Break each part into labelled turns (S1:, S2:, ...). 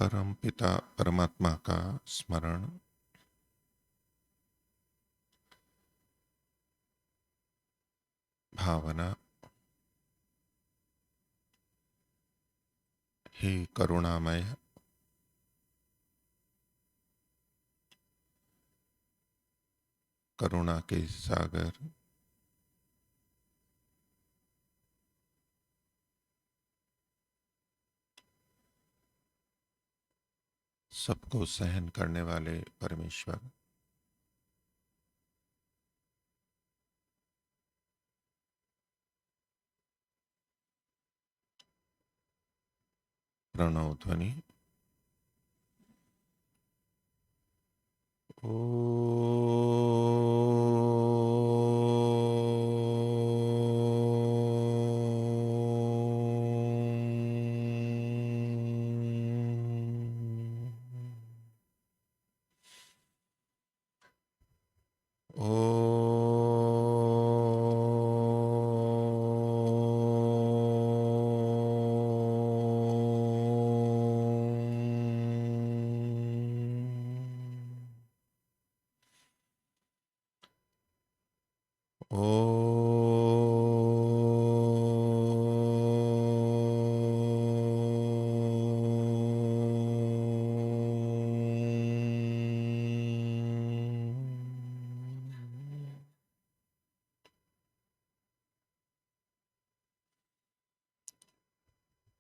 S1: परम पिता परमात्मा का स्मरण, भावना। हे करुणामय, करुणा के सागर, सबको सहन करने वाले परमेश्वर, प्रणव ध्वनि।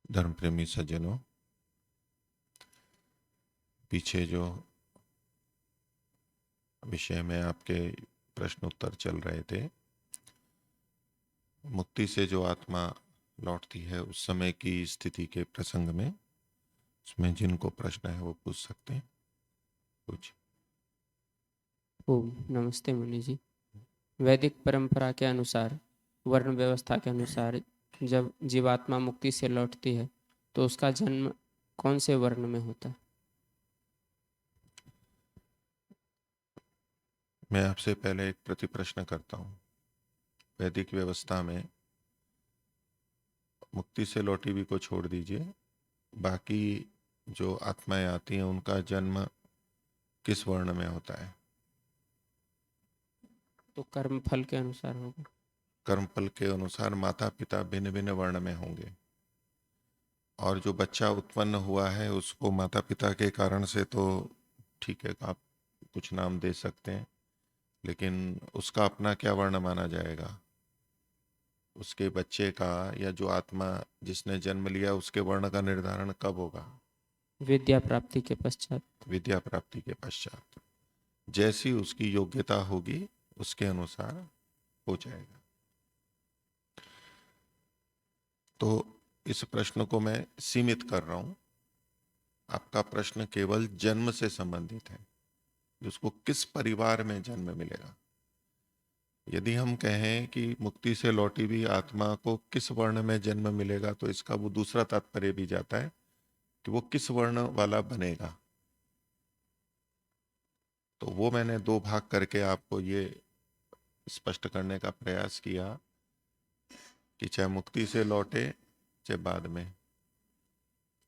S1: धर्म प्रेमी सज्जनों, पीछे जो विषय में आपके प्रश्न उत्तर चल रहे थे, मुक्ति से जो आत्मा लौटती है उस समय की स्थिति के प्रसंग में, उसमें जिनको प्रश्न है वो पूछ सकते हैं। पूछ।
S2: ओम नमस्ते मुनि जी। वैदिक परंपरा के अनुसार, वर्ण व्यवस्था के अनुसार, जब जीवात्मा मुक्ति से लौटती है तो उसका जन्म कौन से वर्ण में होता है?
S1: मैं आपसे पहले एक प्रति प्रश्न करता हूँ। वैदिक व्यवस्था में मुक्ति से लौटी हुई को छोड़ दीजिए, बाकी जो आत्माएं आती हैं उनका जन्म किस वर्ण में होता है?
S2: तो कर्म फल के अनुसार होगा।
S1: कर्मफल के अनुसार माता पिता भिन्न भिन्न वर्ण में होंगे, और जो बच्चा उत्पन्न हुआ है उसको माता पिता के कारण से तो ठीक है, आप कुछ नाम दे सकते हैं, लेकिन उसका अपना क्या वर्ण माना जाएगा? उसके बच्चे का या जो आत्मा जिसने जन्म लिया उसके वर्ण का निर्धारण कब होगा?
S2: विद्या प्राप्ति के पश्चात।
S1: विद्या प्राप्ति के पश्चात। जैसी उसकी योग्यता होगी उसके अनुसार हो जाएगा। तो इस प्रश्न को मैं सीमित कर रहा हूं। आपका प्रश्न केवल जन्म से संबंधित है, उसको किस परिवार में जन्म मिलेगा। यदि हम कहें कि मुक्ति से लौटी हुई आत्मा को किस वर्ण में जन्म मिलेगा, तो इसका वो दूसरा तात्पर्य भी जाता है कि वो किस वर्ण वाला बनेगा। तो वो मैंने दो भाग करके आपको ये स्पष्ट करने का प्रयास किया कि चाहे मुक्ति से लौटे चाहे बाद में,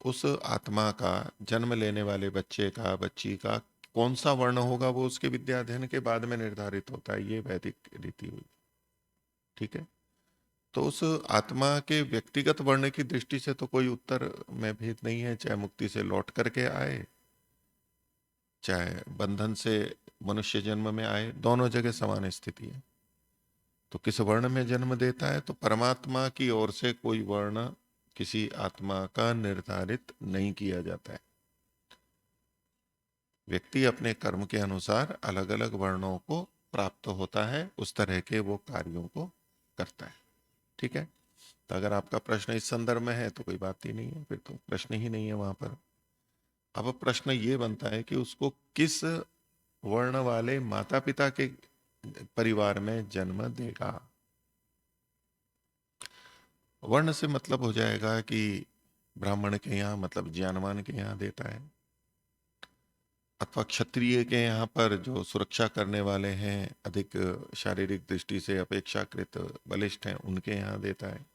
S1: उस आत्मा का, जन्म लेने वाले बच्चे का, बच्ची का कौन सा वर्ण होगा वो उसके विद्या अध्ययन के बाद में निर्धारित होता है। ये वैदिक रीति हुई। ठीक है। तो उस आत्मा के व्यक्तिगत वर्ण की दृष्टि से तो कोई उत्तर में भेद नहीं है, चाहे मुक्ति से लौट करके आए चाहे बंधन से मनुष्य जन्म में आए, दोनों जगह समान स्थिति है। तो किस वर्ण में जन्म देता है, तो परमात्मा की ओर से कोई वर्ण किसी आत्मा का निर्धारित नहीं किया जाता है। व्यक्ति अपने कर्म के अनुसार अलग अलग वर्णों को प्राप्त होता है, उस तरह के वो कार्यों को करता है। ठीक है। तो अगर आपका प्रश्न इस संदर्भ में है तो कोई बात ही नहीं है, फिर तो प्रश्न ही नहीं है वहां पर। अब प्रश्न ये बनता है कि उसको किस वर्ण वाले माता पिता के परिवार में जन्म देगा। वर्ण से मतलब हो जाएगा कि ब्राह्मण के यहाँ मतलब ज्ञानवान के यहाँ देता है, अथवा क्षत्रिय के यहाँ पर जो सुरक्षा करने वाले हैं, अधिक शारीरिक दृष्टि से अपेक्षाकृत बलिष्ठ हैं, उनके यहाँ देता है।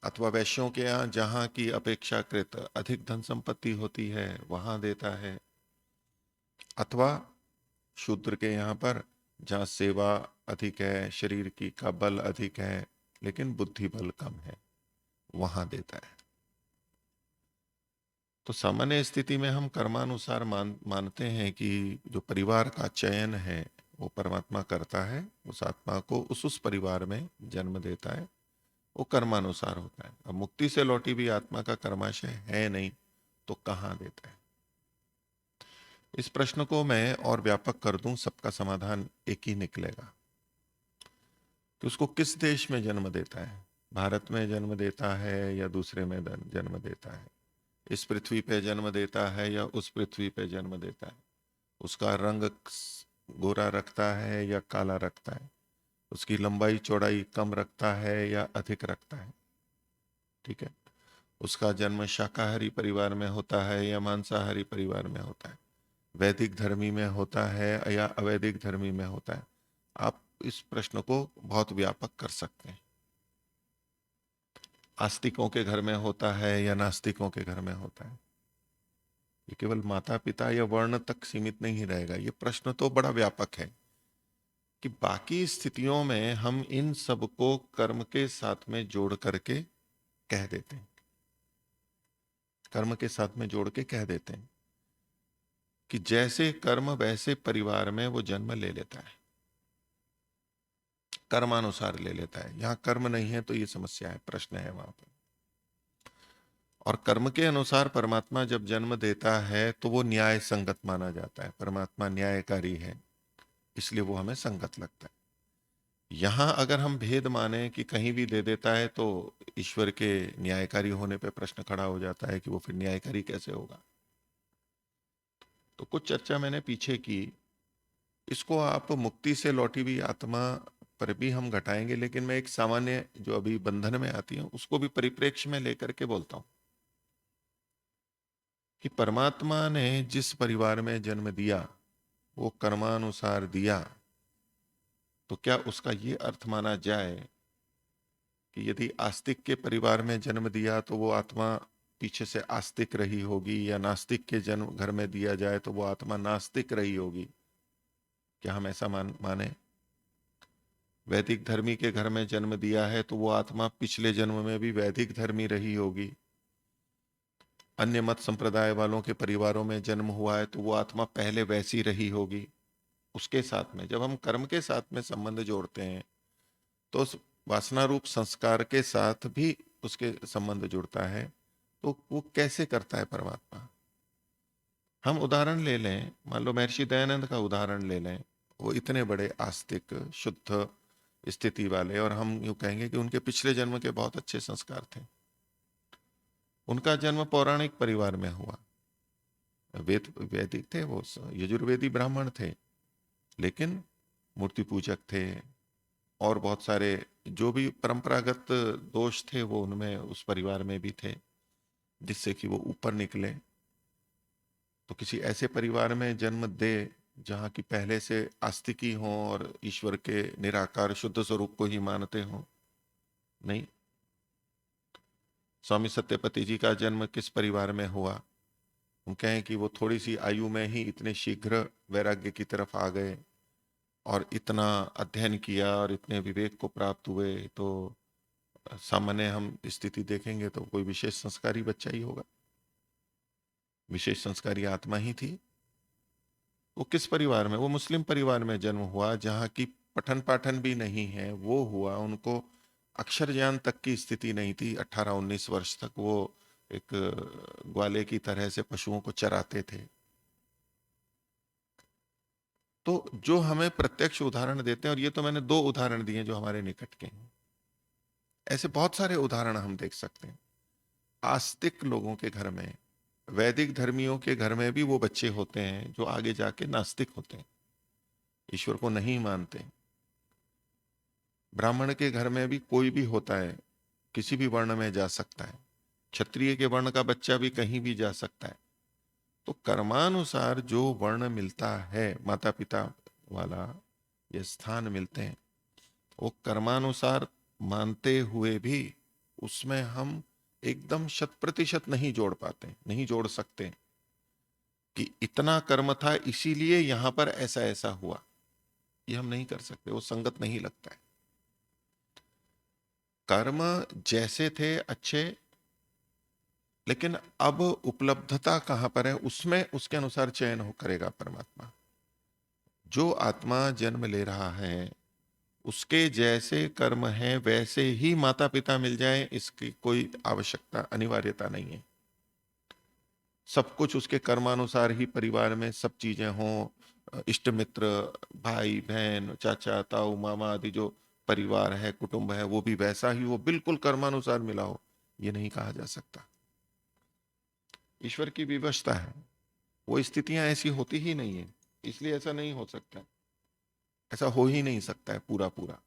S1: अथवा वैश्यों के यहाँ जहां की अपेक्षाकृत अधिक धन संपत्ति होती है वहां देता है, अथवा शूद्र के यहाँ पर जहाँ सेवा अधिक है, शरीर की का बल अधिक है लेकिन बुद्धि बल कम है, वहां देता है। तो सामान्य स्थिति में हम कर्मानुसार मानते हैं कि जो परिवार का चयन है वो परमात्मा करता है, उस आत्मा को उस परिवार में जन्म देता है, वो कर्मानुसार होता है। अब मुक्ति से लौटी भी आत्मा का कर्माशय है नहीं तो कहाँ देता है? इस प्रश्न को मैं और व्यापक कर दूं, सबका समाधान एक ही निकलेगा कि उसको किस देश में जन्म देता है, भारत में जन्म देता है या दूसरे में जन्म देता है, इस पृथ्वी पे जन्म देता है या उस पृथ्वी पे जन्म देता है, उसका रंग गोरा रखता है या काला रखता है, उसकी लंबाई चौड़ाई कम रखता है या अधिक रखता है, ठीक है, उसका जन्म शाकाहारी परिवार में होता है या मांसाहारी परिवार में होता है, वैदिक धर्मी में होता है या अवैदिक धर्मी में होता है। आप इस प्रश्न को बहुत व्यापक कर सकते हैं। आस्तिकों के घर में होता है या नास्तिकों के घर में होता है, ये केवल माता पिता या वर्ण तक सीमित नहीं रहेगा। ये प्रश्न तो बड़ा व्यापक है कि बाकी स्थितियों में हम इन सब को कर्म के साथ में जोड़ करके कह देते हैं, कर्म के साथ में जोड़ के कह देते हैं कि जैसे कर्म वैसे परिवार में वो जन्म ले लेता है, कर्मानुसार ले लेता है। यहां कर्म नहीं है तो ये समस्या है, प्रश्न है वहां पर। और कर्म के अनुसार परमात्मा जब जन्म देता है तो वो न्याय संगत माना जाता है, परमात्मा न्यायकारी है इसलिए वो हमें संगत लगता है। यहां अगर हम भेद माने कि कहीं भी दे देता है तो ईश्वर के न्यायकारी होने पे प्रश्न खड़ा हो जाता है कि वो फिर न्यायकारी कैसे होगा। तो कुछ चर्चा मैंने पीछे की, इसको आप मुक्ति से लौटी हुई आत्मा पर भी हम घटाएंगे, लेकिन मैं एक सामान्य जो अभी बंधन में आती है उसको भी परिप्रेक्ष्य में लेकर के बोलता हूं कि परमात्मा ने जिस परिवार में जन्म दिया वो कर्मानुसार दिया, तो क्या उसका ये अर्थ माना जाए कि यदि आस्तिक के परिवार में जन्म दिया तो वो आत्मा पीछे से आस्तिक रही होगी, या नास्तिक के जन्म घर में दिया जाए तो वो आत्मा नास्तिक रही होगी? क्या हम ऐसा माने? वैदिक धर्मी के घर में जन्म दिया है तो वो आत्मा पिछले जन्म में भी वैदिक धर्मी रही होगी। अन्य मत संप्रदाय वालों के परिवारों में जन्म हुआ है तो वो आत्मा पहले वैसी रही होगी। उसके साथ में जब हम कर्म के साथ में संबंध जोड़ते हैं तो उस वासना रूप संस्कार के साथ भी उसके संबंध जुड़ता है। तो वो कैसे करता है परमात्मा? हम उदाहरण ले लें, मान लो महर्षि दयानंद का उदाहरण ले लें। वो इतने बड़े आस्तिक शुद्ध स्थिति वाले, और हम यूं कहेंगे कि उनके पिछले जन्म के बहुत अच्छे संस्कार थे। उनका जन्म पौराणिक परिवार में हुआ, वैदिक थे, वो यजुर्वेदी ब्राह्मण थे, लेकिन मूर्ति पूजक थे और बहुत सारे जो भी परंपरागत दोष थे वो उनमें उस परिवार में भी थे, जिससे कि वो ऊपर निकले। तो किसी ऐसे परिवार में जन्म दे जहाँ की पहले से आस्तिकी हों और ईश्वर के निराकार शुद्ध स्वरूप को ही मानते हों? नहीं। स्वामी सत्यपति जी का जन्म किस परिवार में हुआ? हम कहें कि वो थोड़ी सी आयु में ही इतने शीघ्र वैराग्य की तरफ आ गए और इतना अध्ययन किया और इतने विवेक को प्राप्त हुए, तो सामान्य हम स्थिति देखेंगे तो कोई विशेष संस्कारी बच्चा ही होगा, विशेष संस्कारी आत्मा ही थी। वो किस परिवार में? वो मुस्लिम परिवार में जन्म हुआ जहाँ की पठन पाठन भी नहीं है, वो हुआ। उनको अक्षर ज्ञान तक की स्थिति नहीं थी। 18-19 वर्ष तक वो एक ग्वाले की तरह से पशुओं को चराते थे। तो जो हमें प्रत्यक्ष उदाहरण देते हैं, और ये तो मैंने 2 उदाहरण दिए जो हमारे निकट के हैं, ऐसे बहुत सारे उदाहरण हम देख सकते हैं। आस्तिक लोगों के घर में, वैदिक धर्मियों के घर में भी वो बच्चे होते हैं जो आगे जाके नास्तिक होते हैं, ईश्वर को नहीं मानते। ब्राह्मण के घर में भी कोई भी होता है, किसी भी वर्ण में जा सकता है। क्षत्रिय के वर्ण का बच्चा भी कहीं भी जा सकता है। तो कर्मानुसार जो वर्ण मिलता है, माता पिता वाला ये स्थान मिलते हैं, वो कर्मानुसार मानते हुए भी उसमें हम एकदम 100% नहीं जोड़ पाते, नहीं जोड़ सकते कि इतना कर्म था इसीलिए यहां पर ऐसा ऐसा हुआ। ये हम नहीं कर सकते, वो संगत नहीं लगता है। कर्म जैसे थे अच्छे, लेकिन अब उपलब्धता कहां पर है, उसमें उसके अनुसार चयन हो करेगा परमात्मा। जो आत्मा जन्म ले रहा है उसके जैसे कर्म हैं वैसे ही माता पिता मिल जाए, इसकी कोई आवश्यकता अनिवार्यता नहीं है। सब कुछ उसके कर्मानुसार ही परिवार में सब चीजें हों, इष्ट मित्र, भाई बहन, चाचा ताऊ मामा आदि जो परिवार है, कुटुंब है, वो भी वैसा ही, वो बिल्कुल कर्मानुसार मिला हो, ये नहीं कहा जा सकता। ईश्वर की विवशता है, वो स्थितियां ऐसी होती ही नहीं है, इसलिए ऐसा नहीं हो सकता, ऐसा हो ही नहीं सकता है पूरा पूरा।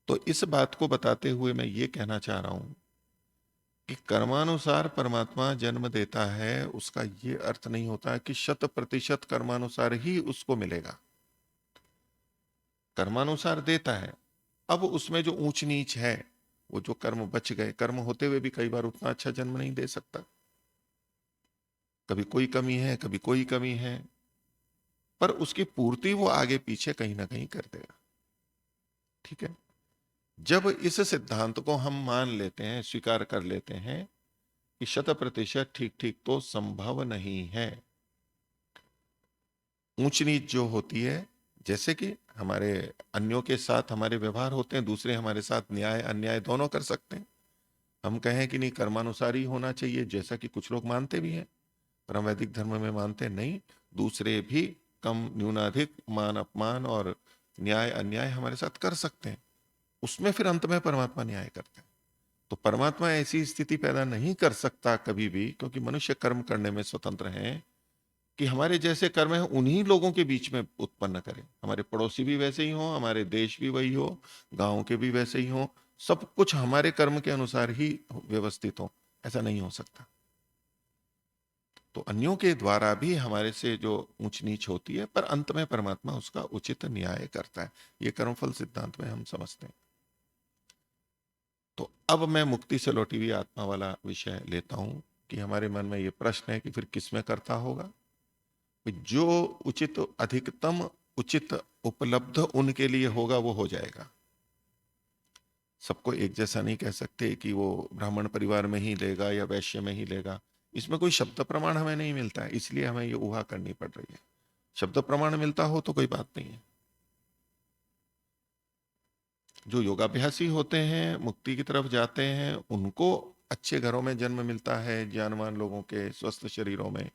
S1: तो इस बात को बताते हुए मैं ये कहना चाह रहा हूं कि कर्मानुसार परमात्मा जन्म देता है, उसका ये अर्थ नहीं होता है कि 100% कर्मानुसार ही उसको मिलेगा। कर्मानुसार देता है, अब उसमें जो ऊंच नीच है, वो जो कर्म बच गए, कर्म होते हुए भी कई बार उतना अच्छा जन्म नहीं दे सकता, कभी कोई कमी है कभी कोई कमी है, पर उसकी पूर्ति वो आगे पीछे कहीं ना कहीं कर देगा। ठीक है, जब इस सिद्धांत को हम मान लेते हैं, स्वीकार कर लेते हैं कि 100% ठीक ठीक तो संभव नहीं है। ऊंच नीच जो होती है, जैसे कि हमारे अन्यों के साथ हमारे व्यवहार होते हैं, दूसरे हमारे साथ न्याय अन्याय दोनों कर सकते हैं। हम कहें कि नहीं कर्मानुसार ही होना चाहिए, जैसा कि कुछ लोग मानते भी हैं, पर हम वैदिक धर्म में मानते नहीं, दूसरे भी कम न्यूनाधिक मान अपमान और न्याय अन्याय हमारे साथ कर सकते हैं, उसमें फिर अंत में परमात्मा न्याय करते हैं। तो परमात्मा ऐसी स्थिति पैदा नहीं कर सकता कभी भी, क्योंकि मनुष्य कर्म करने में स्वतंत्र है, कि हमारे जैसे कर्म है उन्हीं लोगों के बीच में उत्पन्न करें, हमारे पड़ोसी भी वैसे ही हो, हमारे देश भी वही हो, गांव के भी वैसे ही हो, सब कुछ हमारे कर्म के अनुसार ही व्यवस्थित हो, ऐसा नहीं हो सकता। तो अन्यों के द्वारा भी हमारे से जो ऊंच नीच होती है, पर अंत में परमात्मा उसका उचित न्याय करता है, ये कर्मफल सिद्धांत में हम समझते हैं। तो अब मैं मुक्ति से लौटी हुई आत्मा वाला विषय लेता हूं कि हमारे मन में ये प्रश्न है कि फिर किसमें करता होगा। जो उचित अधिकतम उचित उपलब्ध उनके लिए होगा वो हो जाएगा। सबको एक जैसा नहीं कह सकते कि वो ब्राह्मण परिवार में ही लेगा या वैश्य में ही लेगा, इसमें कोई शब्द प्रमाण हमें नहीं मिलता है, इसलिए हमें ये ऊहा करनी पड़ रही है। शब्द प्रमाण मिलता हो तो कोई बात नहीं है। जो योगाभ्यासी होते हैं, मुक्ति की तरफ जाते हैं, उनको अच्छे घरों में जन्म मिलता है, ज्ञानवान लोगों के स्वस्थ शरीरों में,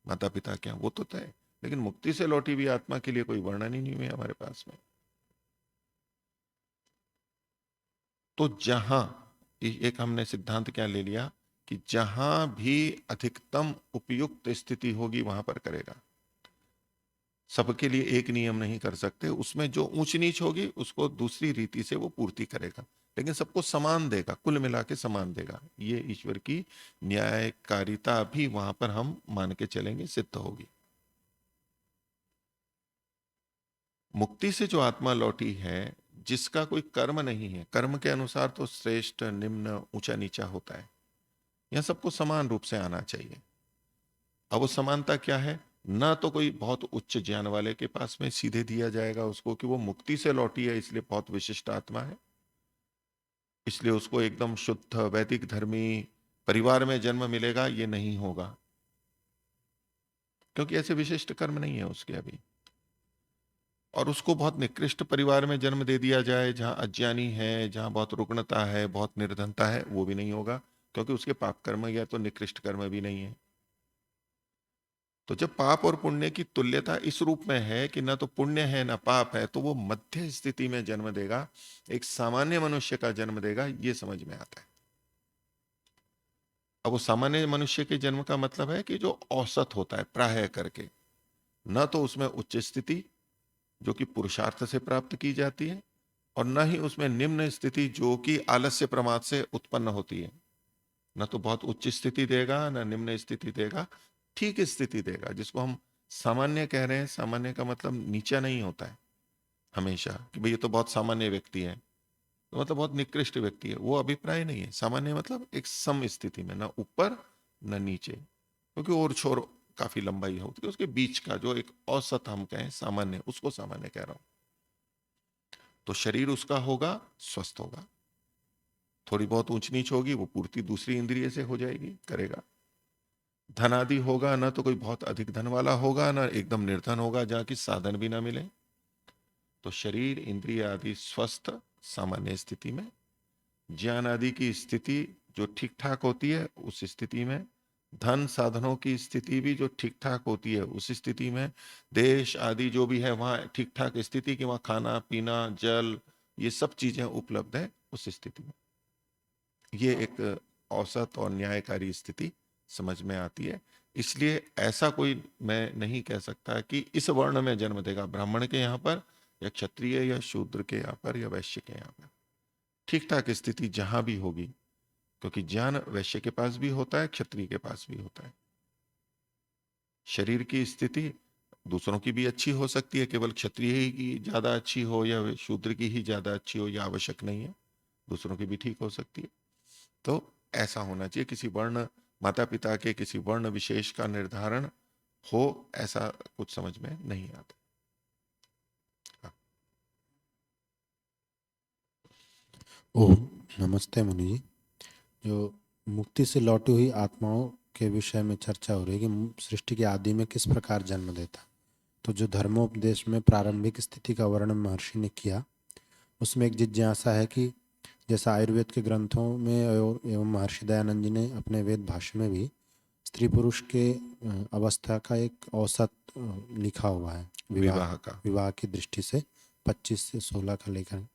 S1: माता पिता के यहाँ, वो तो तय। लेकिन मुक्ति से लौटी हुई आत्मा के लिए कोई वर्णन ही नहीं हुई हमारे पास में। तो जहां एक हमने सिद्धांत क्या ले लिया कि जहां भी अधिकतम उपयुक्त स्थिति होगी वहां पर करेगा। सबके लिए एक नियम नहीं कर सकते, उसमें जो ऊंच नीच होगी उसको दूसरी रीति से वो पूर्ति करेगा, लेकिन सबको समान देगा, कुल मिला के समान देगा। ये ईश्वर की न्यायकारिता भी वहां पर हम मान के चलेंगे, सिद्ध होगी। मुक्ति से जो आत्मा लौटी है, जिसका कोई कर्म नहीं है, कर्म के अनुसार तो श्रेष्ठ निम्न ऊंचा नीचा होता है, यह सबको समान रूप से आना चाहिए। अब वो समानता क्या है, ना तो कोई बहुत उच्च ज्ञान वाले के पास में सीधे दिया जाएगा उसको कि वो मुक्ति से लौटी है इसलिए बहुत विशिष्ट आत्मा है, इसलिए उसको एकदम शुद्ध वैदिक धर्मी परिवार में जन्म मिलेगा, ये नहीं होगा, क्योंकि ऐसे विशिष्ट कर्म नहीं है उसके अभी। और उसको बहुत निकृष्ट परिवार में जन्म दे दिया जाए जहां अज्ञानी है, जहां बहुत रुग्णता है, बहुत निर्धनता है, वो भी नहीं होगा, क्योंकि उसके पाप कर्म या तो निकृष्ट कर्म भी नहीं है। तो जब पाप और पुण्य की तुल्यता इस रूप में है कि ना तो पुण्य है ना पाप है, तो वो मध्य स्थिति में जन्म देगा, एक सामान्य मनुष्य का जन्म देगा, ये समझ में आता है। अब वो सामान्य मनुष्य के जन्म का मतलब है कि जो औसत होता है प्राय करके, न तो उसमें उच्च स्थिति जो कि पुरुषार्थ से प्राप्त की जाती है, और न ही उसमें निम्न स्थिति जो कि आलस्य प्रमाद से उत्पन्न होती है। न तो बहुत उच्च स्थिति देगा न निम्न स्थिति देगा, ठीक स्थिति देगा, जिसको हम सामान्य कह रहे हैं। सामान्य का मतलब नीचा नहीं होता है हमेशा कि भाई ये तो बहुत सामान्य व्यक्ति है, तो मतलब बहुत निकृष्ट व्यक्ति है, वो अभिप्राय नहीं है। सामान्य मतलब एक सम स्थिति में, ना ऊपर न नीचे, क्योंकि और छोर काफी लंबाई होती है, उसके बीच का जो एक औसत हम कहें सामान्य, उसको सामान्य कह रहा हूं। तो शरीर उसका होगा, स्वस्थ होगा। थोड़ी बहुत ऊंच नीच होगी, वो पूर्ति दूसरी इंद्रिय से हो जाएगी, करेगा। धन आदि होगा, ना तो कोई बहुत अधिक धन वाला होगा, ना एकदम निर्धन होगा जहां की साधन भी ना मिले। तो शरीर इंद्रिय आदि स्वस्थ सामान्य स्थिति में, ज्ञान आदि की स्थिति जो ठीक ठाक होती है उस स्थिति में, धन साधनों की स्थिति भी जो ठीक ठाक होती है उस स्थिति में, देश आदि जो भी है वहां ठीक ठाक स्थिति कि वहां खाना पीना जल ये सब चीजें उपलब्ध है उस स्थिति में। ये एक औसत और न्यायकारी स्थिति समझ में आती है। इसलिए ऐसा कोई मैं नहीं कह सकता कि इस वर्ण में जन्म देगा, ब्राह्मण के यहाँ पर या क्षत्रिय या शूद्र के यहाँ पर या वैश्य के यहाँ पर। ठीक ठाक स्थिति जहां भी होगी, क्योंकि ज्ञान वैश्य के पास भी होता है, क्षत्रिय के पास भी होता है। शरीर की स्थिति दूसरों की भी अच्छी हो सकती है, केवल क्षत्रिय ही की ज्यादा अच्छी हो या शूद्र की ही ज्यादा अच्छी हो, यह आवश्यक नहीं है, दूसरों की भी ठीक हो सकती है। तो ऐसा होना चाहिए, किसी वर्ण माता पिता के किसी वर्ण विशेष का निर्धारण हो, ऐसा कुछ समझ में नहीं आता।
S3: ओम नमस्ते मुनि जी। जो मुक्ति से लौटी हुई आत्माओं के विषय में चर्चा हो रही है कि सृष्टि के आदि में किस प्रकार जन्म देता, तो जो धर्मोपदेश में प्रारंभिक स्थिति का वर्णन महर्षि ने किया, उसमें एक जिज्ञासा है कि जैसा आयुर्वेद के ग्रंथों में और एवं महर्षि दयानंद जी ने अपने वेद भाष्य में भी स्त्री पुरुष के अवस्था का एक औसत लिखा हुआ है विवाह की दृष्टि से 25 से 16 का लेकर।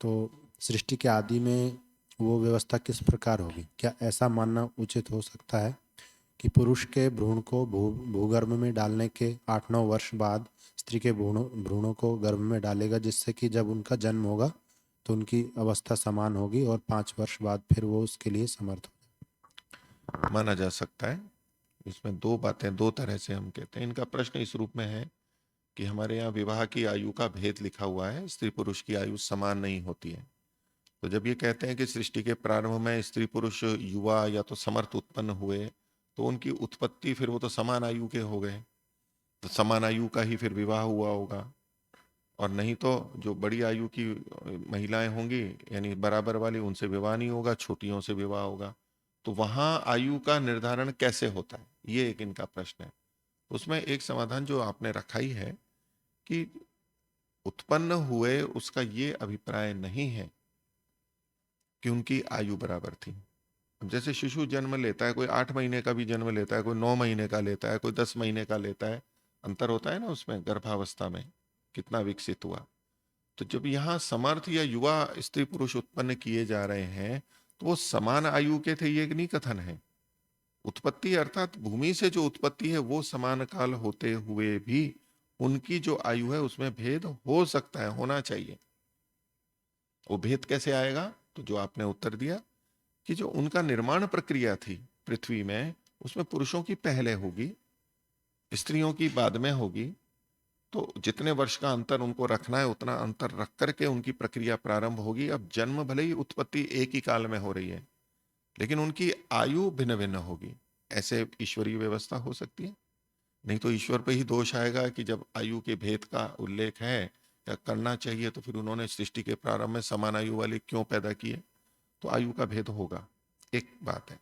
S3: तो सृष्टि के आदि में वो व्यवस्था किस प्रकार होगी? क्या ऐसा मानना उचित हो सकता है कि पुरुष के भ्रूण को भूगर्भ में डालने के 8-9 वर्ष बाद स्त्री के भ्रूणों को गर्भ में डालेगा, जिससे कि जब उनका जन्म होगा तो उनकी अवस्था समान होगी और 5 वर्ष बाद फिर वो उसके लिए समर्थ हो?
S1: माना जा सकता है। इसमें दो बातें दो तरह से हम कहते हैं। इनका प्रश्न इस रूप में है कि हमारे यहाँ विवाह की आयु का भेद लिखा हुआ है, स्त्री पुरुष की आयु समान नहीं होती है। तो जब ये कहते हैं कि सृष्टि के प्रारंभ में स्त्री पुरुष युवा या तो समर्थ उत्पन्न हुए, तो उनकी उत्पत्ति फिर वो तो समान आयु के हो गए, तो समान आयु का ही फिर विवाह हुआ होगा। और नहीं तो जो बड़ी आयु की महिलाएं होंगी यानी बराबर वाली, उनसे विवाह नहीं होगा, छोटियों से विवाह होगा। तो वहां आयु का निर्धारण कैसे होता है, ये एक इनका प्रश्न है। उसमें एक समाधान जो आपने रखा ही है कि उत्पन्न हुए उसका ये अभिप्राय नहीं है कि उनकी आयु बराबर थी। जैसे शिशु जन्म लेता है, कोई 8 महीने का भी जन्म लेता है, कोई 9 महीने का लेता है, कोई 10 महीने का लेता है, अंतर होता है ना उसमें गर्भावस्था में कितना विकसित हुआ। तो जब यहाँ समर्थ या युवा स्त्री पुरुष उत्पन्न किए जा रहे हैं, तो वो समान आयु के थे, ये नहीं कथन है। उत्पत्ति अर्थात भूमि से जो उत्पत्ति है वो समान काल होते हुए भी उनकी जो आयु है उसमें भेद हो सकता है, होना चाहिए। वो भेद कैसे आएगा? तो जो आपने उत्तर दिया कि जो उनका निर्माण प्रक्रिया थी पृथ्वी में, उसमें पुरुषों की पहले होगी, स्त्रियों की बाद में होगी। तो जितने वर्ष का अंतर उनको रखना है उतना अंतर रख करके उनकी प्रक्रिया प्रारंभ होगी। अब जन्म भले ही उत्पत्ति एक ही काल में हो रही है, लेकिन उनकी आयु भिन्न भिन्न होगी। ऐसे ईश्वरीय व्यवस्था हो सकती है। नहीं तो ईश्वर पे ही दोष आएगा कि जब आयु के भेद का उल्लेख है या करना चाहिए तो फिर उन्होंने सृष्टि के प्रारंभ में समान आयु वाले क्यों पैदा किए? तो आयु का भेद होगा, एक बात है।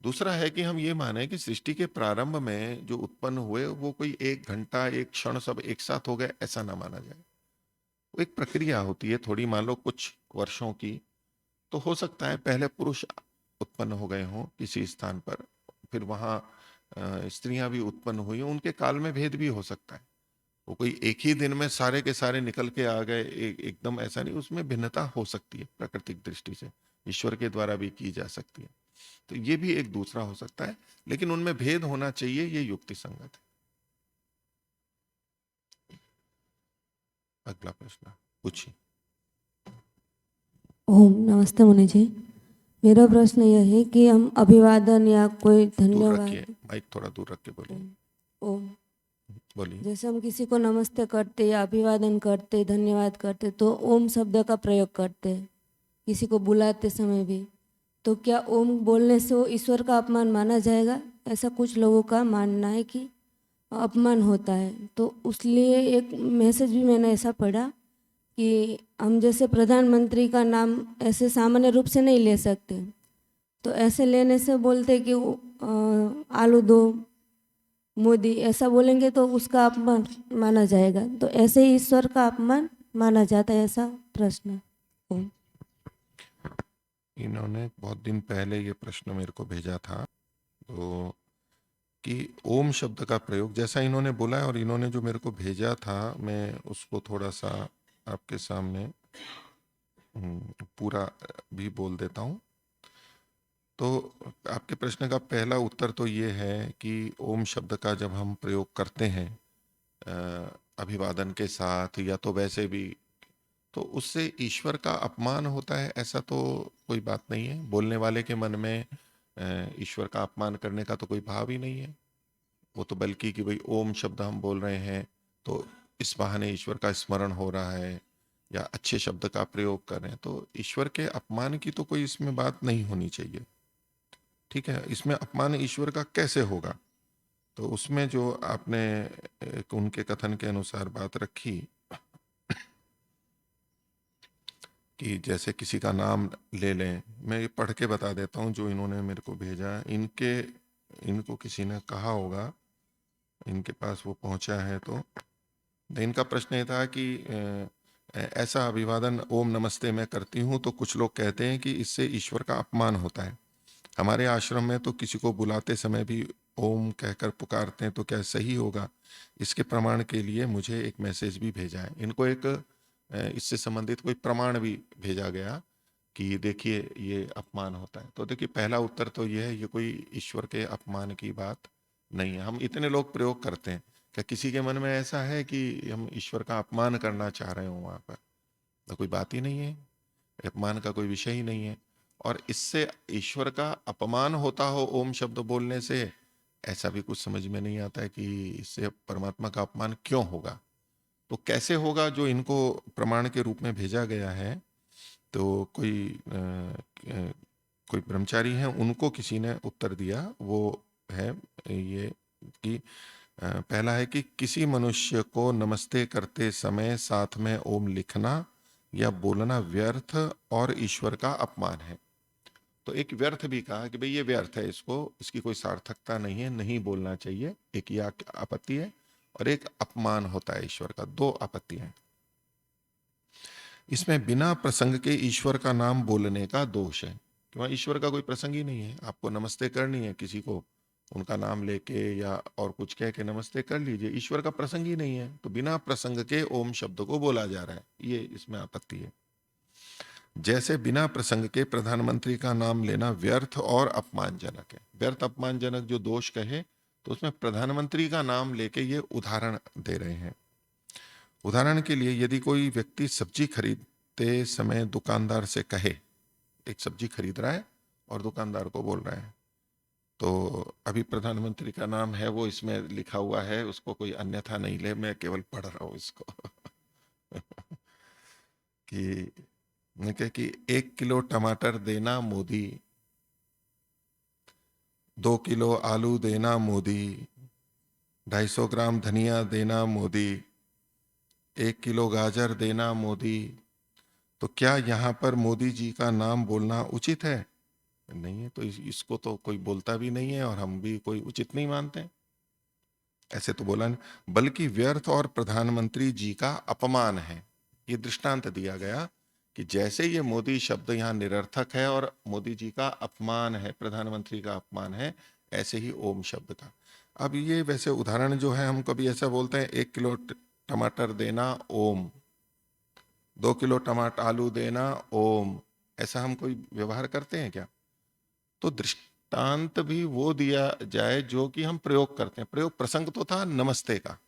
S1: दूसरा है कि हम ये माने कि सृष्टि के प्रारंभ में जो उत्पन्न हुए वो कोई एक घंटा एक क्षण सब एक साथ हो गए, ऐसा ना माना जाए। वो एक प्रक्रिया होती है थोड़ी, मान लो कुछ वर्षों की। तो हो सकता है पहले पुरुष उत्पन्न हो गए हों किसी स्थान पर, फिर वहां स्त्रियां भी उत्पन्न हुई, उनके काल में भेद भी हो सकता है। वो कोई एक ही दिन में सारे के सारे निकल के आ गए, एकदम ऐसा नहीं, उसमें भिन्नता हो सकती है प्राकृतिक दृष्टि से, ईश्वर के द्वारा भी की जा सकती है। तो ये भी एक दूसरा हो सकता है, लेकिन उनमें भेद होना चाहिए, ये युक्ति संगत है। अगला प्रश्न पूछिए।
S4: ओम नमस्ते मुनि जी। मेरा प्रश्न यह है कि हम अभिवादन या कोई
S1: दूर
S4: धन्यवाद,
S1: रखिए, माइक थोड़ा दूर रख के बोलिए।
S4: ओम,
S1: बोलिए।
S4: जैसे हम किसी को नमस्ते करते या अभिवादन करते धन्यवाद करते तो ओम शब्द का प्रयोग करते हैं, किसी को बुलाते समय भी, तो क्या ओम बोलने से वो ईश्वर का अपमान माना जाएगा? ऐसा कुछ लोगों का मानना है कि अपमान होता है। तो उसलिए एक मैसेज भी मैंने ऐसा पढ़ा कि हम जैसे प्रधानमंत्री का नाम ऐसे सामान्य रूप से नहीं ले सकते, तो ऐसे लेने से बोलते कि आलू दो मोदी, ऐसा बोलेंगे तो उसका अपमान माना जाएगा। तो ऐसे ही ईश्वर का अपमान माना जाता है, ऐसा प्रश्न है। ओम।
S1: इन्होंने बहुत दिन पहले ये प्रश्न मेरे को भेजा था, तो कि ओम शब्द का प्रयोग जैसा इन्होंने बोला है और इन्होंने जो मेरे को भेजा था, मैं उसको थोड़ा सा आपके सामने पूरा भी बोल देता हूँ। तो आपके प्रश्न का पहला उत्तर तो ये है कि ओम शब्द का जब हम प्रयोग करते हैं अभिवादन के साथ या तो वैसे भी, तो उससे ईश्वर का अपमान होता है, ऐसा तो कोई बात नहीं है। बोलने वाले के मन में ईश्वर का अपमान करने का तो कोई भाव ही नहीं है। वो तो बल्कि कि भाई ओम शब्द हम बोल रहे हैं तो इस बहाने ईश्वर का स्मरण हो रहा है या अच्छे शब्द का प्रयोग कर रहे हैं, तो ईश्वर के अपमान की तो कोई इसमें बात नहीं होनी चाहिए। ठीक है, इसमें अपमान ईश्वर का कैसे होगा? तो उसमें जो आपने एक उनके कथन के अनुसार बात रखी कि जैसे किसी का नाम ले लें, मैं ये पढ़ के बता देता हूँ जो इन्होंने मेरे को भेजा। इनको किसी ने कहा होगा, इनके पास वो पहुंचा है। तो इनका प्रश्न ये था कि ऐसा अभिवादन ओम नमस्ते मैं करती हूँ तो कुछ लोग कहते हैं कि इससे ईश्वर का अपमान होता है। हमारे आश्रम में तो किसी को बुलाते समय भी ओम कहकर पुकारते हैं, तो क्या सही होगा? इसके प्रमाण के लिए मुझे एक मैसेज भी भेजा है। इनको एक इससे संबंधित कोई प्रमाण भी भेजा गया कि देखिए ये अपमान होता है। तो देखिए, पहला उत्तर तो ये है, ये कोई ईश्वर के अपमान की बात नहीं है। हम इतने लोग प्रयोग करते हैं, क्या किसी के मन में ऐसा है कि हम ईश्वर का अपमान करना चाह रहे हो? वहां पर तो कोई बात ही नहीं है, अपमान का कोई विषय ही नहीं है। और इससे ईश्वर का अपमान होता हो ओम शब्द बोलने से, ऐसा भी कुछ समझ में नहीं आता है कि इससे परमात्मा का अपमान क्यों होगा। तो कैसे होगा, जो इनको प्रमाण के रूप में भेजा गया है, तो कोई ब्रह्मचारी हैं, उनको किसी ने उत्तर दिया। वो है ये कि पहला है कि किसी मनुष्य को नमस्ते करते समय साथ में ओम लिखना या बोलना व्यर्थ और ईश्वर का अपमान है। तो एक व्यर्थ भी कहा कि भाई ये व्यर्थ है, इसकी कोई सार्थकता नहीं है, नहीं बोलना चाहिए। एक ये आपत्ति है, और एक अपमान होता है ईश्वर का। दो आपत्तियां हैं इसमें। बिना प्रसंग के ईश्वर का नाम बोलने का दोष है कि वहां ईश्वर का कोई प्रसंग ही नहीं है। आपको नमस्ते करनी है, किसी को उनका नाम लेके या और कुछ कह के नमस्ते कर लीजिए, ईश्वर का प्रसंग ही नहीं है। तो बिना प्रसंग के ओम शब्द को बोला जा रहा है, ये इसमें आपत्ति है। जैसे बिना प्रसंग के प्रधानमंत्री का नाम लेना व्यर्थ और अपमानजनक है। व्यर्थ अपमानजनक जो दोष कहे, तो उसमें प्रधानमंत्री का नाम लेके ये उदाहरण दे रहे हैं। उदाहरण के लिए, यदि कोई व्यक्ति सब्जी खरीदते समय दुकानदार से कहे, एक सब्जी खरीद रहा है और दुकानदार को बोल रहा है, तो अभी प्रधानमंत्री का नाम है वो इसमें लिखा हुआ है, उसको कोई अन्यथा नहीं ले, मैं केवल पढ़ रहा हूं इसको कि कहे कि 1 किलो टमाटर देना मोदी, 2 किलो आलू देना मोदी, 250 ग्राम धनिया देना मोदी, 1 किलो गाजर देना मोदी। तो क्या यहाँ पर मोदी जी का नाम बोलना उचित है? नहीं है। तो इसको तो कोई बोलता भी नहीं है और हम भी कोई उचित नहीं मानते। ऐसे तो बोला नहीं, बल्कि व्यर्थ और प्रधानमंत्री जी का अपमान है। ये दृष्टांत दिया गया कि जैसे ये मोदी शब्द यहाँ निरर्थक है और मोदी जी का अपमान है, प्रधानमंत्री का अपमान है, ऐसे ही ओम शब्द का। अब ये वैसे उदाहरण जो है, हम कभी ऐसा बोलते हैं 1 किलो टमाटर देना ओम, 2 किलो टमाटर आलू देना ओम, ऐसा हम कोई व्यवहार करते हैं क्या? तो दृष्टांत भी वो दिया जाए जो कि हम प्रयोग करते हैं। प्रयोग प्रसंग तो था नमस्ते का,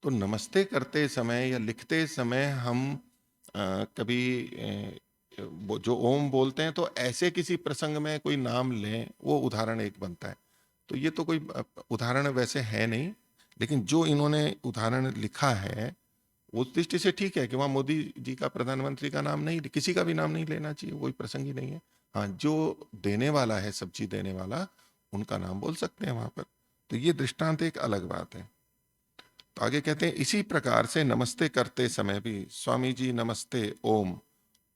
S1: तो नमस्ते करते समय या लिखते समय हम कभी वो जो ओम बोलते हैं, तो ऐसे किसी प्रसंग में कोई नाम लें, वो उदाहरण एक बनता है। तो ये तो कोई उदाहरण वैसे है नहीं, लेकिन जो इन्होंने उदाहरण लिखा है उस दृष्टि से ठीक है कि वहाँ मोदी जी का, प्रधानमंत्री का नाम नहीं, किसी का भी नाम नहीं लेना चाहिए, कोई प्रसंग ही नहीं है। हाँ, जो देने वाला है, सब्जी देने वाला, उनका नाम बोल सकते हैं वहां पर। तो ये दृष्टांत एक अलग बात है। तो आगे कहते हैं, इसी प्रकार से नमस्ते करते समय भी, स्वामी जी नमस्ते, ओम,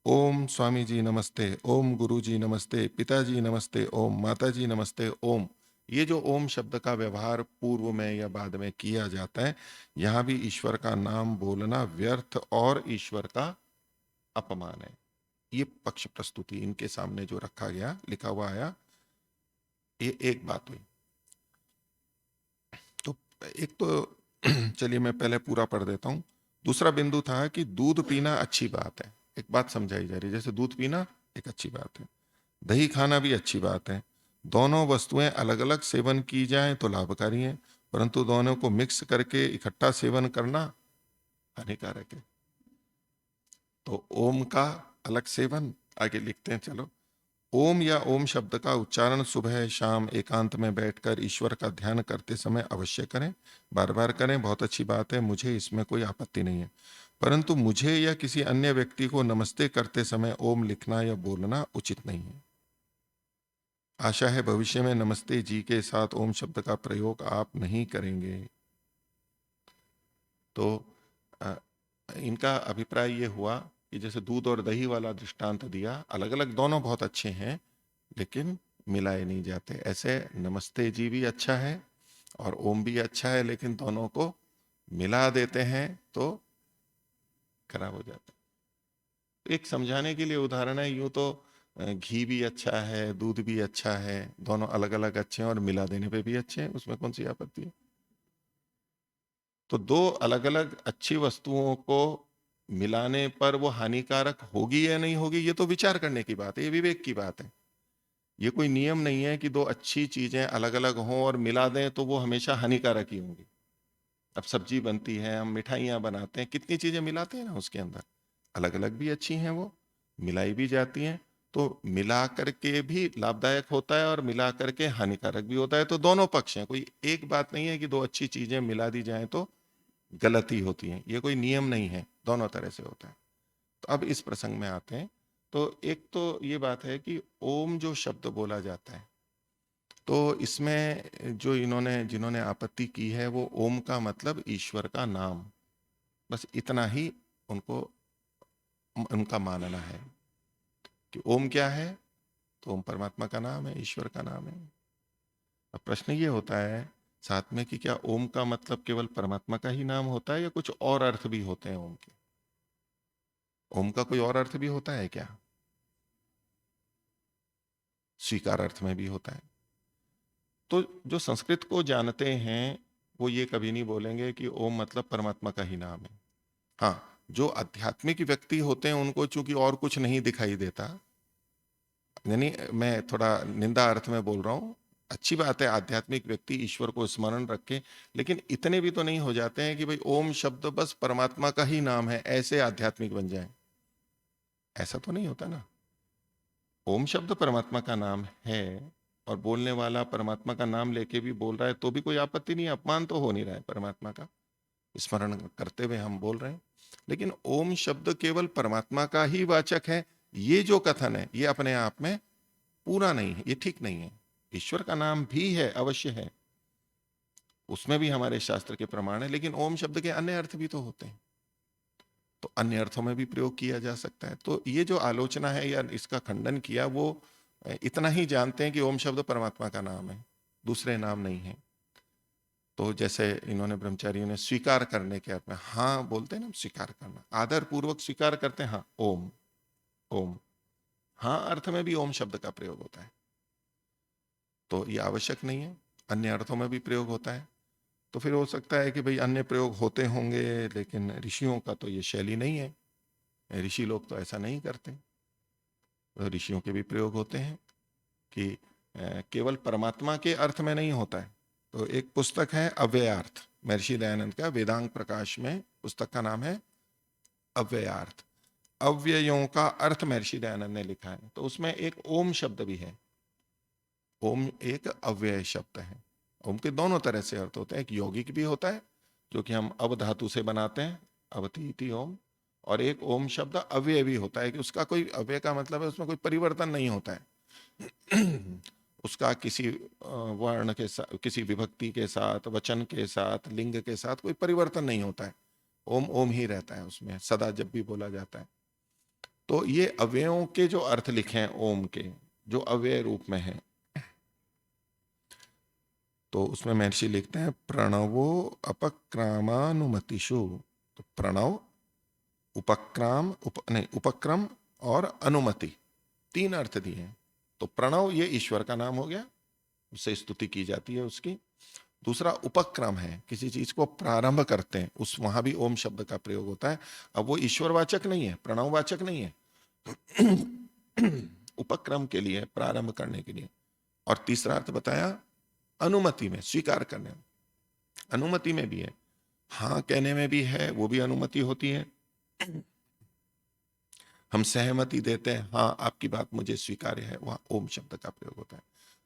S1: ओम स्वामी जी नमस्ते, ओम गुरु जी नमस्ते, पिताजी नमस्ते, ओम माता जी नमस्ते, ओम, ये जो ओम शब्द का व्यवहार पूर्व में या बाद में किया जाता है, यहां भी ईश्वर का नाम बोलना व्यर्थ और ईश्वर का अपमान है। ये पक्ष प्रस्तुति इनके सामने जो रखा गया, लिखा हुआ आया, ये एक बात हुई। तो एक तो चलिए मैं पहले पूरा पढ़ देता हूं। दूसरा बिंदु था कि दूध पीना अच्छी बात है, एक बात समझाई जा रही है, जैसे दूध पीना एक अच्छी बात है, दही खाना भी अच्छी बात है। दोनों वस्तुएं अलग अलग सेवन की जाएं तो लाभकारी हैं, परंतु दोनों को मिक्स करके इकट्ठा सेवन करना हानिकारक है। तो ओम का अलग सेवन, आगे लिखते हैं, चलो। ओम या ओम शब्द का उच्चारण सुबह शाम एकांत में बैठकर ईश्वर का ध्यान करते समय अवश्य करें, बार बार करें, बहुत अच्छी बात है, मुझे इसमें कोई आपत्ति नहीं है। परंतु मुझे या किसी अन्य व्यक्ति को नमस्ते करते समय ओम लिखना या बोलना उचित नहीं है। आशा है भविष्य में नमस्ते जी के साथ ओम शब्द का प्रयोग आप नहीं करेंगे। तो इनका अभिप्राय ये हुआ कि जैसे दूध और दही वाला दृष्टांत दिया, अलग अलग दोनों बहुत अच्छे हैं, लेकिन मिलाए नहीं जाते। ऐसे नमस्ते जी भी अच्छा है और ओम भी अच्छा है, लेकिन दोनों को मिला देते हैं तो खराब हो जाता है। एक समझाने के लिए उदाहरण है, यूं तो घी भी अच्छा है, दूध भी अच्छा है, दोनों अलग अलग अच्छे हैं और मिला देने पे भी अच्छे हैं, उसमें कौन सी आपत्ति है? तो दो अलग अलग अच्छी वस्तुओं को मिलाने पर वो हानिकारक होगी या नहीं होगी, ये तो विचार करने की बात है, ये विवेक की बात है। ये कोई नियम नहीं है कि दो अच्छी चीजें अलग अलग हों और मिला दें तो वो हमेशा हानिकारक ही होंगी। अब सब्जी बनती है, हम मिठाइयाँ बनाते हैं, कितनी चीजें मिलाते हैं ना उसके अंदर, अलग अलग भी अच्छी हैं, वो मिलाई भी जाती हैं। तो मिला करके भी लाभदायक होता है और मिला करके हानिकारक भी होता है। तो दोनों पक्ष हैं, कोई एक बात नहीं है कि दो अच्छी चीजें मिला दी जाएं तो गलती होती है, ये कोई नियम नहीं है, दोनों तरह से होता है। तो अब इस प्रसंग में आते हैं। तो एक तो ये बात है कि ओम जो शब्द बोला जाता है, तो इसमें जो जिन्होंने आपत्ति की है, वो ओम का मतलब ईश्वर का नाम, बस इतना ही उनको उनका मानना है कि ओम क्या है, तो ओम परमात्मा का नाम है, ईश्वर का नाम है। अब प्रश्न ये होता है साथ में कि क्या ओम का मतलब केवल परमात्मा का ही नाम होता है या कुछ और अर्थ भी होते हैं ओम के? ओम का कोई और अर्थ भी होता है क्या? स्वीकार अर्थ में भी होता है। तो जो संस्कृत को जानते हैं वो ये कभी नहीं बोलेंगे कि ओम मतलब परमात्मा का ही नाम है। हाँ, जो आध्यात्मिक व्यक्ति होते हैं उनको चूंकि और कुछ नहीं दिखाई देता, यानी मैं थोड़ा निंदा अर्थ में बोल रहा हूं, अच्छी बात है आध्यात्मिक व्यक्ति ईश्वर को स्मरण रखे, लेकिन इतने भी तो नहीं हो जाते हैं कि भाई ओम शब्द बस परमात्मा का ही नाम है, ऐसे आध्यात्मिक बन जाए। ऐसा तो नहीं होता ना। ओम शब्द परमात्मा का नाम है और बोलने वाला परमात्मा का नाम लेके भी बोल रहा है तो भी कोई आपत्ति नहीं, अपमान तो हो नहीं रहा है परमात्मा का, स्मरण करते हुए हम बोल रहे हैं। लेकिन ओम शब्द केवल परमात्मा का ही वाचक है, ये जो कथन है ये अपने आप में पूरा नहीं है, ये ठीक नहीं है। ईश्वर का नाम भी है, अवश्य है, उसमें भी हमारे शास्त्र के प्रमाण है, लेकिन ओम शब्द के अन्य अर्थ भी तो होते हैं, तो अन्य अर्थों में भी प्रयोग किया जा सकता है। तो ये जो आलोचना है या इसका खंडन किया, वो इतना ही जानते हैं कि ओम शब्द परमात्मा का नाम है, दूसरे नाम नहीं है। तो जैसे इन्होंने ब्रह्मचारियों ने स्वीकार करने के अर्थ में हाँ बोलते हैं ना, स्वीकार करना, आदर पूर्वक स्वीकार करते हैं, हाँ ओम, ओम, हाँ अर्थ में भी ओम शब्द का प्रयोग होता है, तो ये आवश्यक नहीं है, अन्य अर्थों में भी प्रयोग होता है। तो फिर हो सकता है कि भाई अन्य प्रयोग होते होंगे, लेकिन ऋषियों का तो ये शैली नहीं है, ऋषि लोग तो ऐसा नहीं करते। तो ऋषियों के भी प्रयोग होते हैं कि केवल परमात्मा के अर्थ में नहीं होता है। तो एक पुस्तक है अव्ययार्थ, महर्षि दयानंद का, वेदांग प्रकाश में पुस्तक का नाम है अव्ययार्थ, अव्ययों का अर्थ महर्षि दयानंद ने लिखा है। तो उसमें एक ओम शब्द भी है, ओम एक अव्यय शब्द है। ओम के दोनों तरह से अर्थ होते हैं, एक यौगिक भी होता है जो कि हम अव धातु से बनाते हैं, अवति इति ओम, और एक ओम शब्द अव्यय भी होता है कि उसका कोई, अव्यय का मतलब है उसमें कोई परिवर्तन नहीं होता है उसका किसी वर्ण के साथ, किसी विभक्ति के साथ, वचन के साथ, लिंग के साथ कोई परिवर्तन नहीं होता है। ओम ओम ही रहता है उसमें सदा, जब भी बोला जाता है। तो ये अव्ययों के जो अर्थ लिखे हैं ओम के, जो अव्यय रूप में है, तो उसमें महर्षि लिखते हैं प्रणवो अपक्रामानुमतिषु। तो प्रणव, उपक्राम, नहीं उपक्रम और अनुमति, तीन अर्थ दिए हैं। तो प्रणव ये ईश्वर का नाम हो गया, उससे स्तुति की जाती है उसकी। दूसरा उपक्रम है, किसी चीज को प्रारंभ करते हैं, उस वहां भी ओम शब्द का प्रयोग होता है। अब वो ईश्वरवाचक नहीं है, प्रणववाचक नहीं है उपक्रम के लिए, प्रारंभ करने के लिए। और तीसरा अर्थ बताया अनुमति में, स्वीकार करने में। अनुमति में भी है, हाँ कहने में भी है, वो भी अनुमति होती है। हम सहमति देते हैं, हाँ आपकी बात मुझे स्वीकार्य है, वहां ओम शब्द का प्रयोग होता है।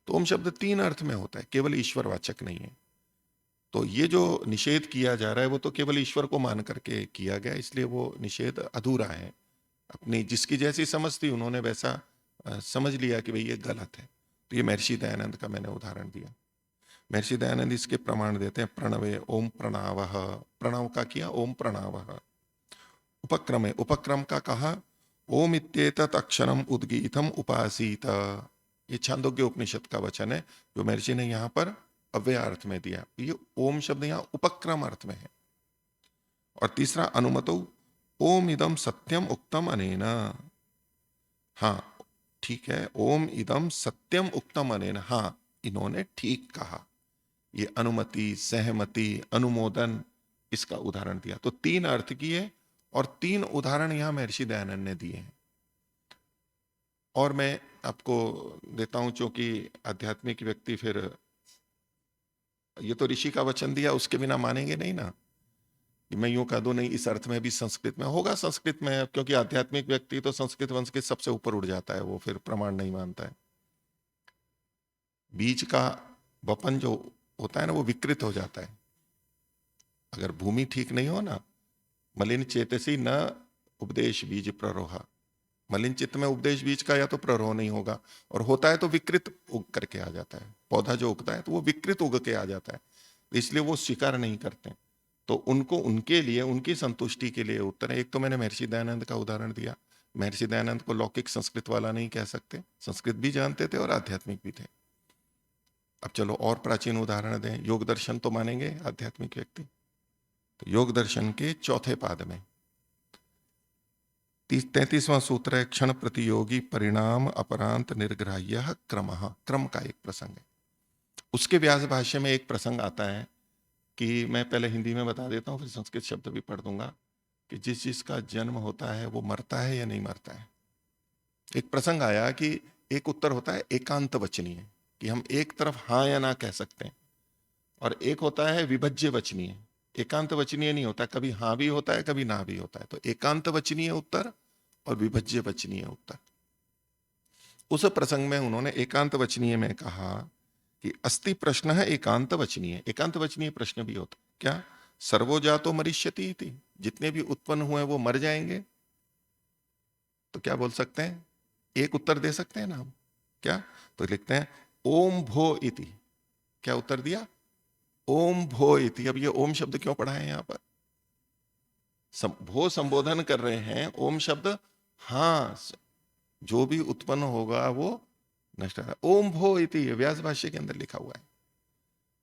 S1: तो ओम शब्द तीन अर्थ में होता है, केवल ईश्वरवाचक नहीं है। तो ये जो निषेध किया जा रहा है वो तो केवल ईश्वर को मान करके किया गया, इसलिए वो निषेध अधूरा है। अपनी जिसकी जैसी समझ थी उन्होंने वैसा समझ लिया कि भाई ये गलत है। तो ये महर्षि दयानंद का मैंने उदाहरण दिया। महर्षि दयानंद इसके प्रमाण देते हैं प्रणवे ओम प्रणवः, प्रणव का किया ओम प्रणवः। उपक्रमे, उपक्रम का कहा ओम इत्येतत् अक्षरम उद्गीतम उपासीत। ये छांदोग्य उपनिषद का वचन है जो महर्षि ने यहाँ पर अव्यय अर्थ में दिया। ये ओम शब्द यहाँ उपक्रम अर्थ में है। और तीसरा अनुमतो ओम इदम सत्यम उक्तम अनेन। हाँ ठीक है, ओम इदम सत्यम उक्तम अनेन, हाँ इन्होंने ठीक कहा। ये अनुमति, सहमति, अनुमोदन, इसका उदाहरण दिया। तो तीन अर्थ किए और तीन उदाहरण यहां महर्षि दयानंद ने दिए हैं। और मैं आपको देता हूं, क्योंकि आध्यात्मिक व्यक्ति फिर ये तो ऋषि का वचन दिया, उसके बिना मानेंगे नहीं ना। मैं यूं कह दूं नहीं इस अर्थ में भी संस्कृत में होगा, संस्कृत में, क्योंकि आध्यात्मिक व्यक्ति तो संस्कृत वंश के सबसे ऊपर उड़ जाता है, वो फिर प्रमाण नहीं मानता है। बीज का वपन जो होता है ना, वो विकृत हो जाता है। अगर भूमि ठीक नहीं हो ना, मलिन चेतसी न उपदेश बीज प्ररोहा, मलिन चित्त में उपदेश बीज का या तो प्ररोह नहीं होगा, और होता है तो विकृत उग करके आ जाता है। पौधा जो उगता है तो वो विकृत उग के आ जाता है, इसलिए वो स्वीकार नहीं करते। तो उनको, उनके लिए, उनकी संतुष्टि के लिए उत्तर है। एक तो मैंने महर्षि दयानंद का उदाहरण दिया। महर्षि दयानंद को लौकिक संस्कृत वाला नहीं कह सकते, संस्कृत भी जानते थे और आध्यात्मिक भी थे। अब चलो और प्राचीन उदाहरण दें। योग दर्शन तो मानेंगे आध्यात्मिक व्यक्ति, तो योग दर्शन के चौथे पाद में 33वां सूत्र है, क्षण प्रतियोगी परिणाम अपरांत निर्ग्राह्य क्रमः। क्रम का एक प्रसंग है। उसके व्यास भाष्य में एक प्रसंग आता है कि मैं पहले हिंदी में बता देता हूं, फिर संस्कृत शब्द भी पढ़ दूंगा, कि जिस जिसका जन्म होता है वो मरता है या नहीं मरता है। एक प्रसंग आया कि एक उत्तर होता है एकांत वचनीय, कि हम एक तरफ हाँ या ना कह सकते हैं, और एक होता है विभज्य वचनीय। एकांत वचनीय नहीं होता, कभी हाँ भी होता है कभी ना भी होता है। तो एकांत वचनीय उत्तर और विभज्य वचनीय उत्तर। उस प्रसंग में उन्होंने एकांत वचनीय में कहा कि अस्ति प्रश्न है एकांत वचनीय। एकांत वचनीय प्रश्न भी होता है, क्या सर्वोजातो मरिष्यति इति, जितने भी उत्पन्न हुए वो मर जाएंगे। तो क्या बोल सकते हैं, एक उत्तर दे सकते हैं ना हम, क्या? तो लिखते हैं ओम भो इति। क्या उत्तर दिया? ओम भो इति। अब ये ओम शब्द क्यों पढ़ा है यहां पर? भो संबोधन कर रहे हैं, ओम शब्द, हाँ जो भी उत्पन्न होगा वो नष्ट है। ओम भो इति व्यास भाष्य के अंदर लिखा हुआ है।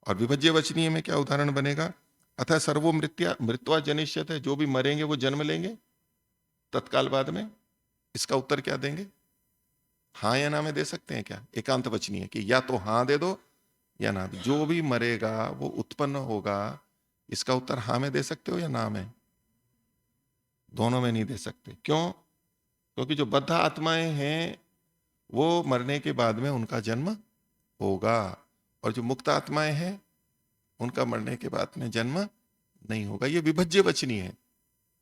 S1: और विभज्य वचनीय में क्या उदाहरण बनेगा? अतः सर्वो मृत्वा जनिष्यते है, जो भी मरेंगे वो जन्म लेंगे तत्काल बाद में। इसका उत्तर क्या देंगे? हाँ या ना में दे सकते हैं क्या? एकांत वचनीय कि या तो हाँ दे दो या ना। जो भी मरेगा वो उत्पन्न होगा, इसका उत्तर हाँ में दे सकते हो या ना में? दोनों में नहीं दे सकते। क्यों? क्योंकि जो बद्ध आत्माएं हैं वो मरने के बाद में उनका जन्म होगा, और जो मुक्त आत्माएं हैं उनका मरने के बाद में जन्म नहीं होगा। ये विभज्य वचनीय है,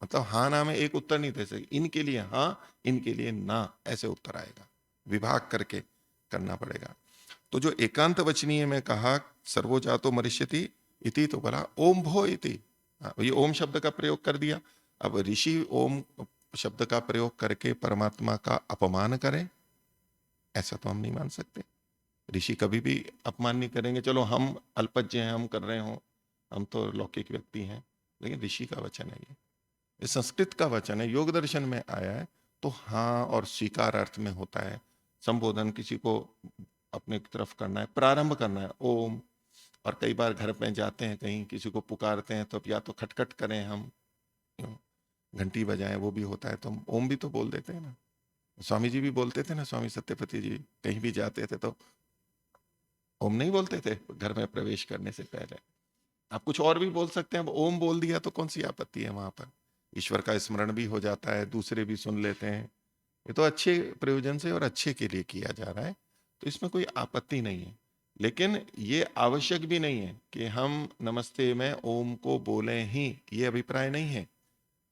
S1: मतलब हाँ ना में एक उत्तर नहीं दे सकते। इनके लिए हाँ, इनके लिए ना, ऐसे उत्तर आएगा। विभाग करके करना पड़ेगा। तो जो एकांत वचनीय में कहा सर्वोजातो मरिष्यति इति, तो बोला ओम भो इति, ये ओम शब्द का प्रयोग कर दिया। अब ऋषि ओम शब्द का प्रयोग करके परमात्मा का अपमान करें, ऐसा तो हम नहीं मान सकते। ऋषि कभी भी अपमान नहीं करेंगे। चलो हम अल्पज्ञ हैं, हम कर रहे हो, हम तो लौकिक व्यक्ति हैं, लेकिन ऋषि का वचन है ये संस्कृत का वचन है, योग दर्शन में आया है। तो हाँ और स्वीकार अर्थ में होता है। संबोधन किसी को अपने तरफ करना है, प्रारंभ करना है ओम। और कई बार घर में जाते हैं, कहीं किसी को पुकारते हैं, तो या तो खटखट करें हम, घंटी बजाएं, वो भी होता है, तो हम ओम भी तो बोल देते हैं ना। स्वामी जी भी बोलते थे ना, स्वामी सत्यपति जी कहीं भी जाते थे तो ओम नहीं बोलते थे घर में प्रवेश करने से पहले। आप कुछ और भी बोल सकते हैं, अब ओम बोल दिया तो कौन सी आपत्ति है वहां पर। ईश्वर का स्मरण भी हो जाता है, दूसरे भी सुन लेते हैं, ये तो अच्छे प्रयोजन से और अच्छे के लिए किया जा रहा है, तो इसमें कोई आपत्ति नहीं है। लेकिन ये आवश्यक भी नहीं है कि हम नमस्ते में ओम को बोलें ही, ये अभिप्राय नहीं है।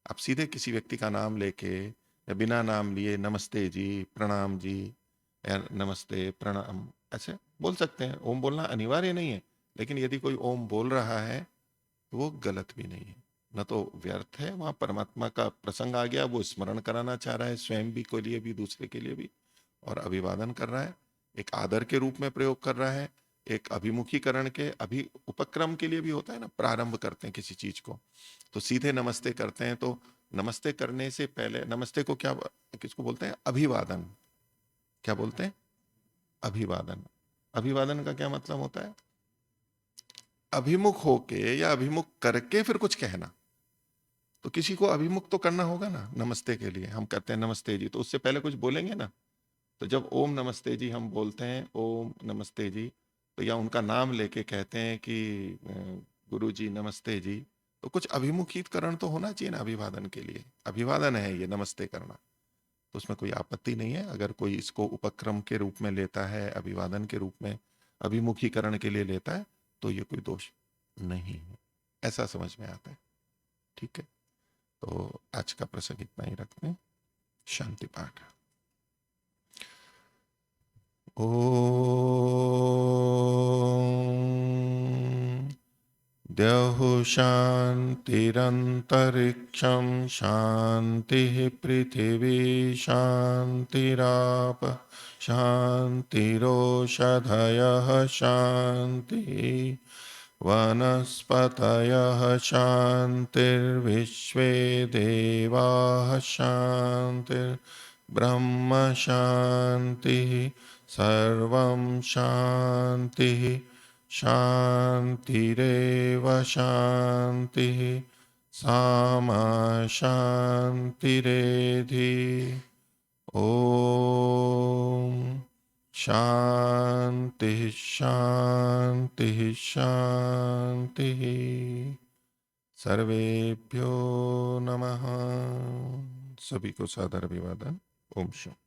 S1: आप सीधे किसी व्यक्ति का नाम लेके या बिना नाम लिए नमस्ते जी, प्रणाम जी, या नमस्ते प्रणाम ऐसे बोल सकते हैं। ओम बोलना अनिवार्य नहीं है, लेकिन यदि कोई ओम बोल रहा है तो वो गलत भी नहीं है, न तो व्यर्थ है। वहां परमात्मा का प्रसंग आ गया, वो स्मरण कराना चाह रहा है, स्वयं भी के लिए भी दूसरे के लिए भी, और अभिवादन कर रहा है, एक आदर के रूप में प्रयोग कर रहा है, एक अभिमुखीकरण के उपक्रम के लिए भी होता है ना। प्रारंभ करते हैं किसी चीज को तो सीधे नमस्ते करते हैं, तो नमस्ते करने से पहले नमस्ते को क्या किसको बोलते हैं? अभिवादन। क्या बोलते हैं? अभिवादन। अभिवादन का क्या मतलब होता है? अभिमुख होके या अभिमुख करके फिर कुछ कहना। तो किसी को अभिमुख तो करना होगा ना। नमस्ते के लिए हम कहते हैं नमस्ते जी, तो उससे पहले कुछ बोलेंगे ना। तो जब ओम नमस्ते जी हम बोलते हैं, ओम नमस्ते जी, तो या उनका नाम लेके कहते हैं कि गुरु जी नमस्ते जी, तो कुछ अभिमुखीकरण तो होना चाहिए ना अभिवादन के लिए। अभिवादन है ये नमस्ते करना, तो उसमें कोई आपत्ति नहीं है। अगर कोई इसको उपक्रम के रूप में लेता है, अभिवादन के रूप में, अभिमुखीकरण के लिए लेता है, तो ये कोई दोष नहीं है, ऐसा समझ में आता है। ठीक है, तो आज का प्रसंग इतना ही रखते हैं। शांति पाठ। ओम द्यौः शान्तिरन्तरिक्षं शान्तिः पृथिवी शान्तिराप शान्तिरोषधयः शान्तिः वनस्पतयः शान्तिर्विश्वे देवाः शान्तिर्ब्रह्म शान्तिः सर्वं शान्तिः शान्तिरेव शान्तिः सामा शान्तिरेधि। ॐ शान्तिः शान्तिः शान्तिः। सर्वेभ्यो नमः। सभी को सादर अभिवादन। ओम शांति।